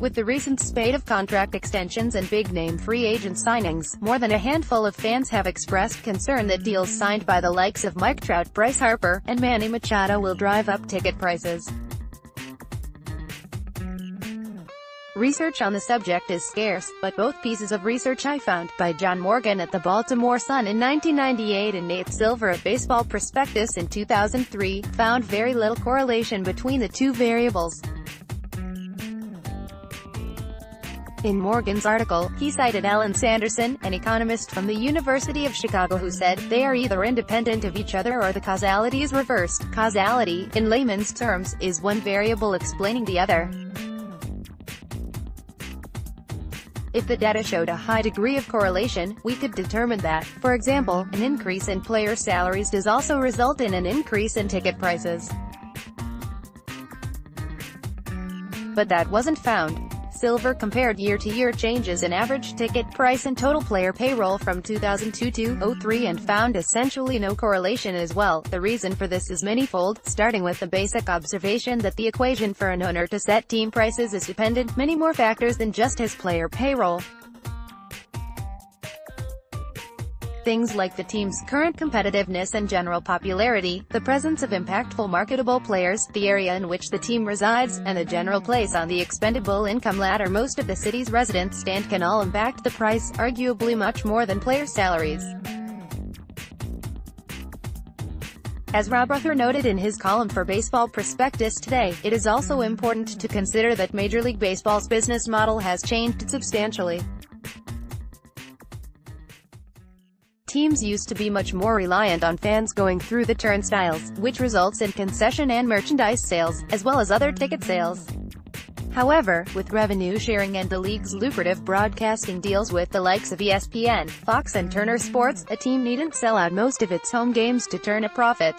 With the recent spate of contract extensions and big-name free agent signings, more than a handful of fans have expressed concern that deals signed by the likes of Mike Trout, Bryce Harper, and Manny Machado will drive up ticket prices. Research on the subject is scarce, but both pieces of research I found, by Jon Morgan at the Baltimore Sun in 1998 and Nate Silver at Baseball Prospectus in 2003, found very little correlation between the two variables. In Morgan's article, he cited Allen Sande, an economist from the University of Chicago who said, "They are either independent of each other or the causality is reversed. Causality, in layman's terms, is one variable explaining the other. If the data showed a high degree of correlation, we could determine that, for example, an increase in player salaries does also result in an increase in ticket prices. But that wasn't found." Silver compared year-to-year changes in average ticket price and total player payroll from 2002 to 2003 and found essentially no correlation as well. The reason for this is manifold, starting with the basic observation that the equation for an owner to set team prices is dependent many more factors than just his player payroll. Things like the team's current competitiveness and general popularity, the presence of impactful marketable players, the area in which the team resides, and the general place on the expendable income ladder most of the city's residents stand can all impact the price, arguably much more than player salaries. As Rob Arthur noted in his column for Baseball Prospectus today, it is also important to consider that Major League Baseball's business model has changed substantially. Teams used to be much more reliant on fans going through the turnstiles, which results in concession and merchandise sales, as well as other ticket sales. However, with revenue sharing and the league's lucrative broadcasting deals with the likes of ESPN, Fox and Turner Sports, a team needn't sell out most of its home games to turn a profit.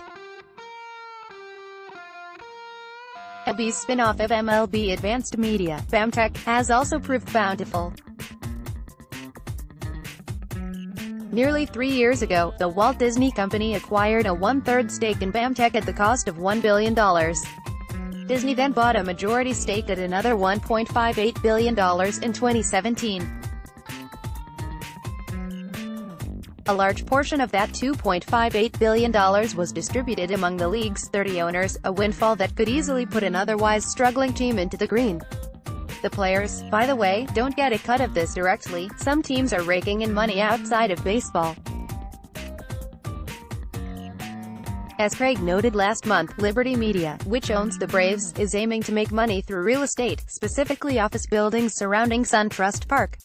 MLB's spin-off of MLB Advanced Media, BAMTech, has also proved bountiful. Nearly 3 years ago, the Walt Disney Company acquired a one-third stake in BAMTech at the cost of $1 billion. Disney then bought a majority stake at another $1.58 billion in 2017. A large portion of that $2.58 billion was distributed among the league's 30 owners, a windfall that could easily put an otherwise struggling team into the green. The players, by the way, don't get a cut of this directly. Some teams are raking in money outside of baseball. As Craig noted last month, Liberty Media, which owns the Braves, is aiming to make money through real estate, specifically office buildings surrounding SunTrust Park.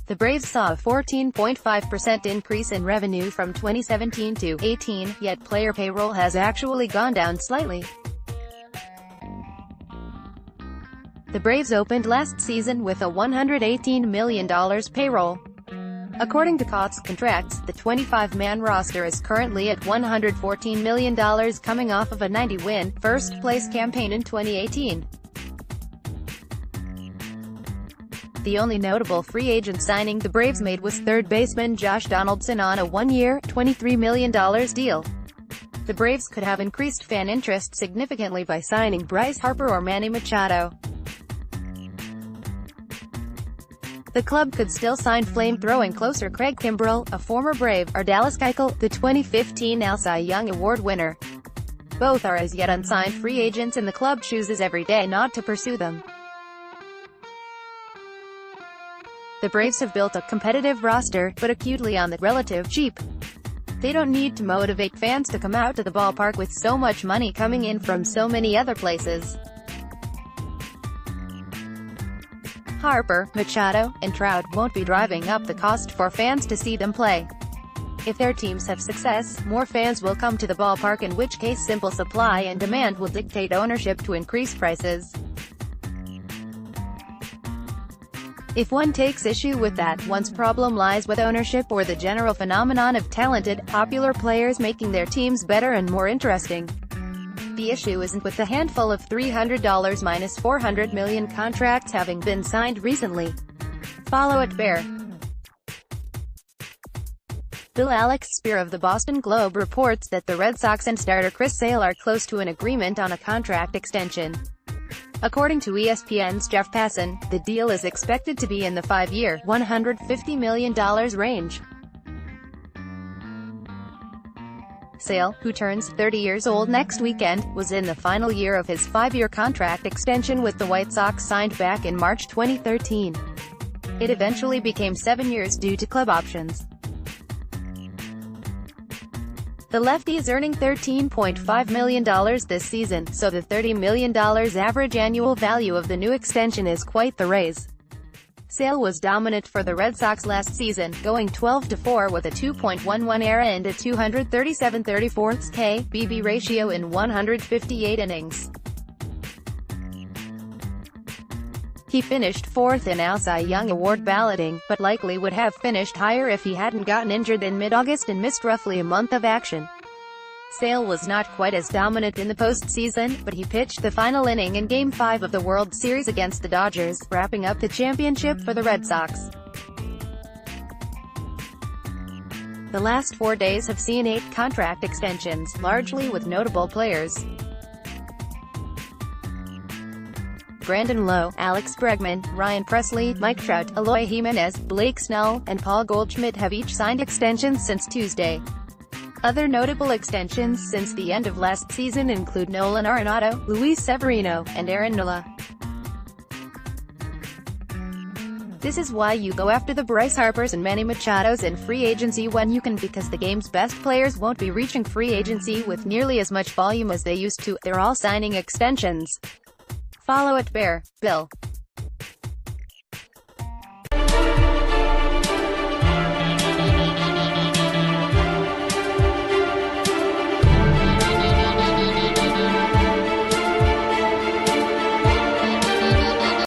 The Braves saw a 14.5% increase in revenue from 2017 to 2018, yet player payroll has actually gone down slightly. The Braves opened last season with a $118 million payroll. According to Cots Contracts, the 25-man roster is currently at $114 million, coming off of a 90-win, first-place campaign in 2018. The only notable free agent signing the Braves made was third baseman Josh Donaldson on a one-year, $23 million deal. The Braves could have increased fan interest significantly by signing Bryce Harper or Manny Machado. The club could still sign flame-throwing closer Craig Kimbrell, a former Brave, or Dallas Keuchel, the 2015 AL Cy Young Award winner. Both are as yet unsigned free agents and the club chooses every day not to pursue them. The Braves have built a competitive roster, but acutely on the relative cheap. They don't need to motivate fans to come out to the ballpark with so much money coming in from so many other places. Harper, Machado, and Trout won't be driving up the cost for fans to see them play. If their teams have success, more fans will come to the ballpark, in which case simple supply and demand will dictate ownership to increase prices. If one takes issue with that, one's problem lies with ownership or the general phenomenon of talented, popular players making their teams better and more interesting. The issue isn't with the handful of $300 minus $400 million contracts having been signed recently. Follow it Bear. Bill Alex Spear of the Boston Globe reports that the Red Sox and starter Chris Sale are close to an agreement on a contract extension. According to ESPN's Jeff Passan, the deal is expected to be in the 5-year, $150 million range. Sale, who turns 30 years old next weekend, was in the final year of his 5-year contract extension with the White Sox signed back in March 2013. It eventually became 7 years due to club options. The lefty is earning $13.5 million this season, so the $30 million average annual value of the new extension is quite the raise. Sale was dominant for the Red Sox last season, going 12-4 with a 2.11 ERA and a 237 34ths K/BB ratio in 158 innings. He finished 4th in AL Cy Young Award balloting, but likely would have finished higher if he hadn't gotten injured in mid-August and missed roughly a month of action. Sale was not quite as dominant in the postseason, but he pitched the final inning in Game 5 of the World Series against the Dodgers, wrapping up the championship for the Red Sox. The last 4 days have seen 8 contract extensions, largely with notable players. Brandon Lowe, Alex Bregman, Ryan Presley, Mike Trout, Eloy Jimenez, Blake Snell, and Paul Goldschmidt have each signed extensions since Tuesday. Other notable extensions since the end of last season include Nolan Arenado, Luis Severino, and Aaron Nola. This is why you go after the Bryce Harpers and Manny Machados in free agency when you can, because the game's best players won't be reaching free agency with nearly as much volume as they used to. They're all signing extensions. Follow @BearBill.